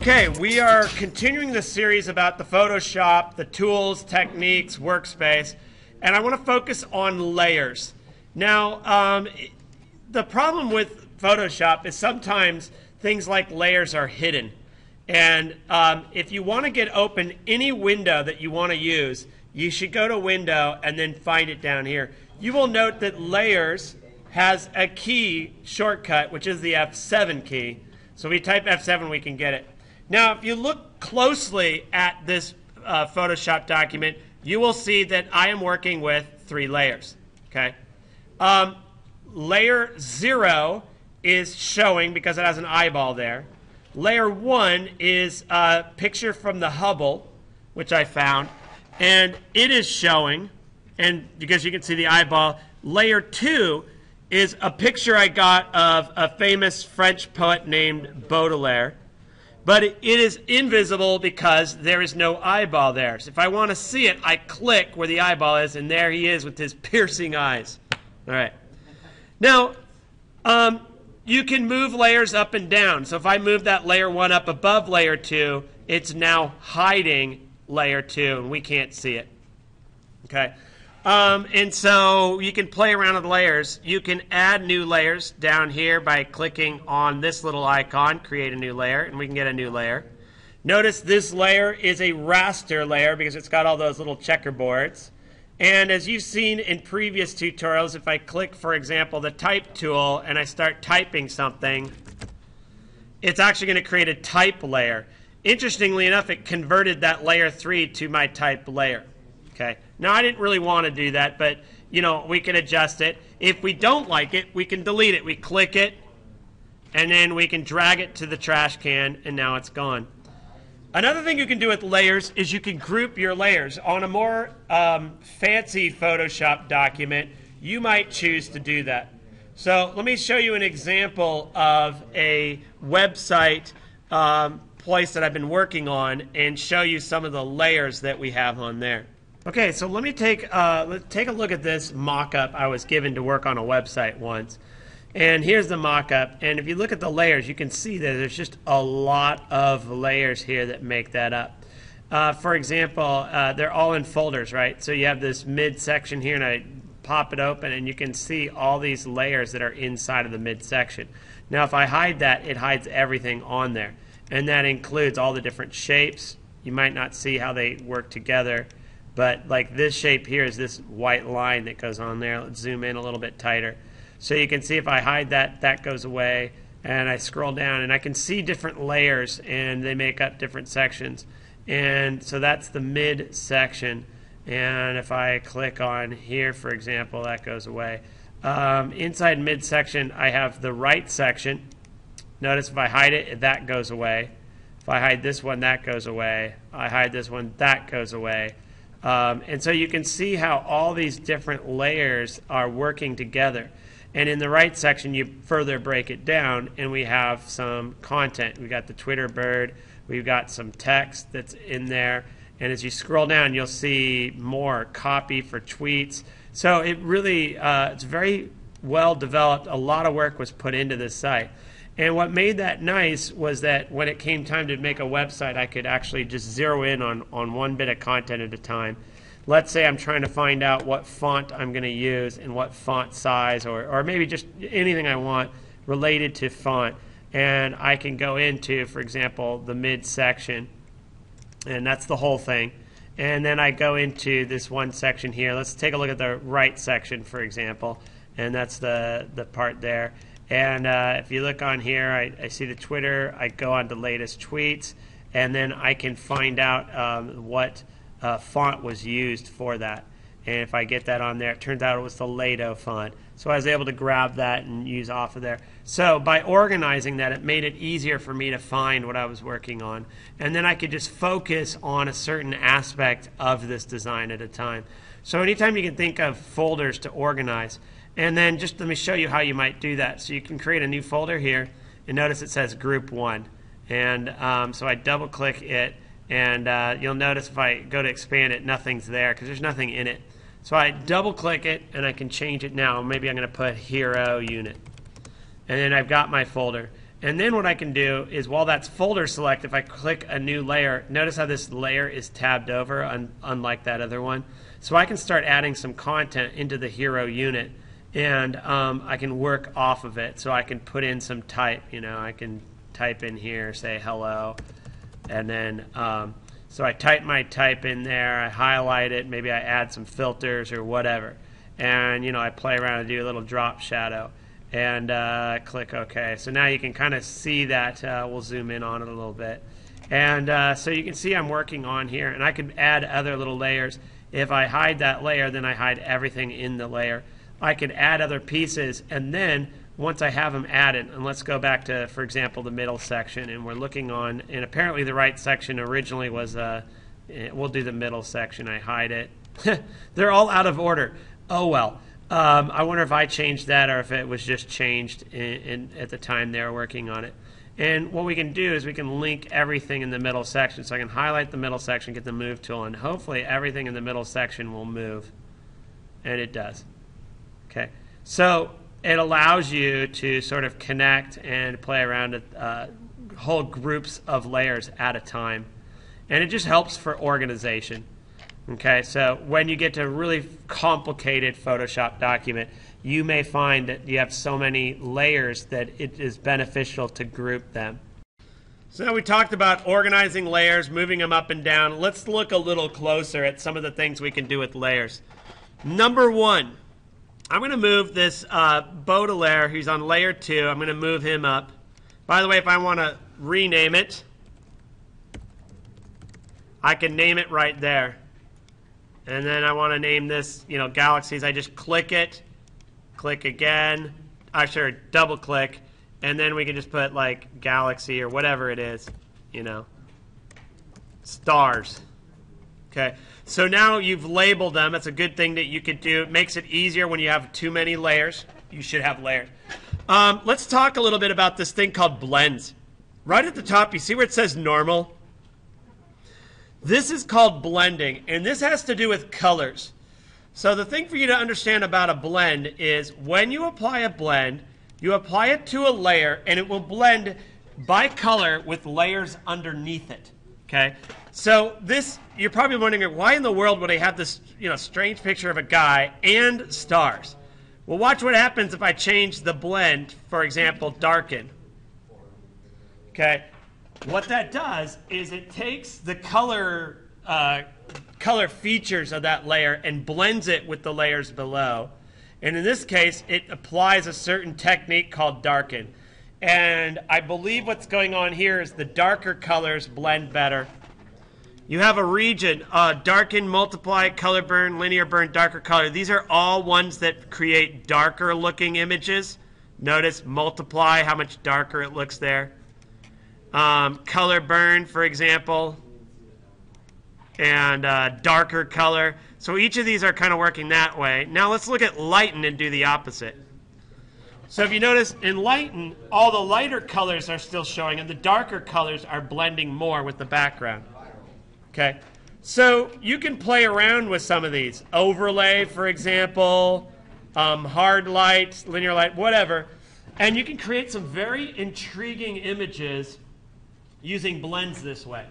Okay, we are continuing the series about the Photoshop, the tools, techniques, workspace, and I want to focus on layers. Now, the problem with Photoshop is sometimes things like layers are hidden. And if you want to get open any window that you want to use, you should go to Window and then find it down here. You will note that Layers has a key shortcut, which is the F7 key. So if we type F7, we can get it. Now, if you look closely at this Photoshop document, you will see that I am working with 3 layers. Okay. Layer 0 is showing because it has an eyeball there. Layer 1 is a picture from the Hubble, which I found, and it is showing, and because you can see the eyeball. Layer 2 is a picture I got of a famous French poet named Baudelaire, but it is invisible because there is no eyeball there. So if I want to see it, I click where the eyeball is, and there he is with his piercing eyes. All right. Now, you can move layers up and down. So if I move that layer 1 up above layer 2, it's now hiding layer 2, and we can't see it. Okay. And so you can play around with layers. You can add new layers down here by clicking on this little icon, create a new layer, and we can get a new layer. Notice this layer is a raster layer because it's got all those little checkerboards. And as you've seen in previous tutorials, if I click, for example, the type tool and I start typing something, it's actually going to create a type layer. Interestingly enough, it converted that layer 3 to my type layer. Okay. Now, I didn't really want to do that, but, you know, we can adjust it. If we don't like it, we can delete it. We click it, and then we can drag it to the trash can, and now it's gone. Another thing you can do with layers is you can group your layers. On a more fancy Photoshop document, you might choose to do that. So let me show you an example of a website place that I've been working on and show you some of the layers that we have on there. Okay, so let's take a look at this mock-up I was given to work on a website once. And here's the mock-up. And if you look at the layers, you can see that there's just a lot of layers here that make that up. For example, they're all in folders, right? So you have this mid-section here, and I pop it open, and you can see all these layers that are inside of the mid-section. Now, if I hide that, it hides everything on there. And that includes all the different shapes. You might not see how they work together. But like this shape here is this white line that goes on there. Let's zoom in a little bit tighter. So you can see if I hide that, that goes away. And I scroll down and I can see different layers and they make up different sections. And so that's the mid section. And if I click on here, for example, that goes away. Inside mid section, I have the right section. Notice if I hide it, that goes away. If I hide this one, that goes away. I hide this one, that goes away. And so you can see how all these different layers are working together. And in the right section, you further break it down, and we have some content. We've got the Twitter bird. We've got some text that's in there. And as you scroll down, you'll see more copy for tweets. So it really, it's very well developed. A lot of work was put into this site. And what made that nice was that when it came time to make a website, I could actually just zero in on one bit of content at a time. Let's say I'm trying to find out what font I'm going to use and what font size, or maybe just anything I want related to font. And I can go into, for example, the mid section, and that's the whole thing. And then I go into this one section here. Let's take a look at the right section, for example, and that's the part there. And if you look on here, I see the Twitter. I go on to latest tweets, and then I can find out what font was used for that. And if I get that on there, it turns out it was the Lato font. So I was able to grab that and use off of there. So by organizing that, it made it easier for me to find what I was working on. And then I could just focus on a certain aspect of this design at a time. So anytime you can think of folders to organize. And then just let me show you how you might do that. So you can create a new folder here, and notice it says Group 1. And so I double click it, and you'll notice if I go to expand it, nothing's there because there's nothing in it. So I double click it, and I can change it now. Maybe I'm going to put Hero Unit. And then I've got my folder. And then what I can do is, while that's folder select, if I click a new layer, notice how this layer is tabbed over, unlike that other one. So I can start adding some content into the hero unit, and I can work off of it. So I can put in some type. I can type in here, say hello, and then so I type my type in there, I highlight it, maybe I add some filters or whatever, and I play around and do a little drop shadow. And click OK. So now you can kind of see that. We'll zoom in on it a little bit. And so you can see I'm working on here. And I can add other little layers. If I hide that layer, then I hide everything in the layer. I can add other pieces. And then once I have them added, and let's go back to, for example, the middle section. And we're looking on, and apparently the right section originally was, we'll do the middle section. I hide it. They're all out of order. Oh, well. I wonder if I changed that or if it was just changed at the time they were working on it. And what we can do is we can link everything in the middle section. So I can highlight the middle section, get the move tool, and hopefully everything in the middle section will move. And it does. Okay. So it allows you to sort of connect and play around with whole groups of layers at a time. And it just helps for organization. Okay, so when you get to a really complicated Photoshop document, you may find that you have so many layers that it is beneficial to group them. So now we talked about organizing layers, moving them up and down. Let's look a little closer at some of the things we can do with layers. Number one, I'm going to move this Baudelaire, who's on layer 2. I'm going to move him up. By the way, if I want to rename it, I can name it right there. And then I want to name this, galaxies. I just click it, click again, double click, and then we can just put like galaxy or whatever it is, stars. Okay, so now you've labeled them. That's a good thing that you could do. It makes it easier when you have too many layers. You should have layers. Let's talk a little bit about this thing called blends. Right at the top, you see where it says normal? This is called blending, and this has to do with colors. So the thing for you to understand about a blend is when you apply a blend, you apply it to a layer, and it will blend by color with layers underneath it. Okay? So this, you're probably wondering, why in the world would I have this strange picture of a guy and stars? Well, watch what happens if I change the blend, for example, darken. Okay? What that does is it takes the color features of that layer and blends it with the layers below. And in this case, it applies a certain technique called darken. And I believe what's going on here is the darker colors blend better. You have a region, darken, multiply, color burn, linear burn, darker color. These are all ones that create darker looking images. Notice multiply, how much darker it looks there. Color burn, for example, and darker color. So each of these are kind of working that way. Now let's look at lighten and do the opposite. So if you notice, in lighten, all the lighter colors are still showing, and the darker colors are blending more with the background. Okay, so you can play around with some of these. Overlay, for example, hard light, linear light, whatever. And you can create some very intriguing images using blends this way.